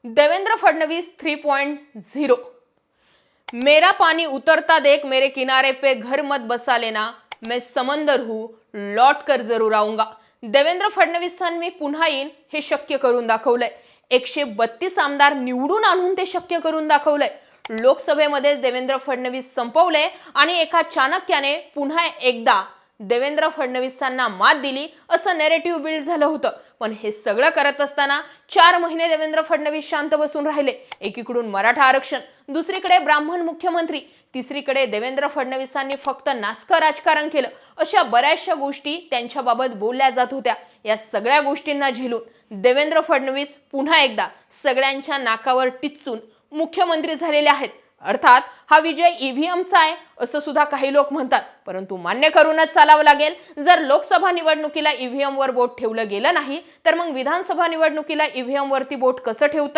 देवेंद्र फडणवीस 3.0। मेरा पानी उतरता देख मेरे किनारे पे घर मत बसा लेना, मैं समंदर हूं लौट कर जरूर आऊंगा। देवेंद्र फडणवीसांनी पुन्हा येईन हे शक्य करून दाखवलंय। 132 आमदार निवडून आणून ते शक्य करून दाखवलंय। लोकसभेमध्ये देवेंद्र फडणवीस संपवले आणि एका चाणक्याने पुन्हा एकदा देवेंद्र फडणवीसांना मात दिली असं नॅरेटिव्ह बिल्ड झालं होतं। पण हे सगळं करत असताना 4 महिने देवेंद्र फडणवीस शांत बसून राहिले। एकीकडून मराठा आरक्षण, दुसरीकडे ब्राह्मण मुख्यमंत्री, तिसरीकडे देवेंद्र फडणवीसांनी फक्त नासकं राजकारण केलं, अशा बऱ्याचशा गोष्टी त्यांच्याबाबत बोलल्या जात होत्या। या सगळ्या गोष्टींना झेलून देवेंद्र फडणवीस पुन्हा एकदा सगळ्यांच्या नाकावर टिच्चून मुख्यमंत्री झालेले आहेत। अर्थात हा विजय ईव्हीएमचा आहे असं सुद्धा काही लोक म्हणतात, परंतु मान्य करूनच चालावं लागेल। जर लोकसभा निवडणुकीला ईव्हीएम वर बोट ठेवलं गेलं नाही तर मग विधानसभा निवडणुकीला ईव्हीएम वरती बोट कसं ठेवता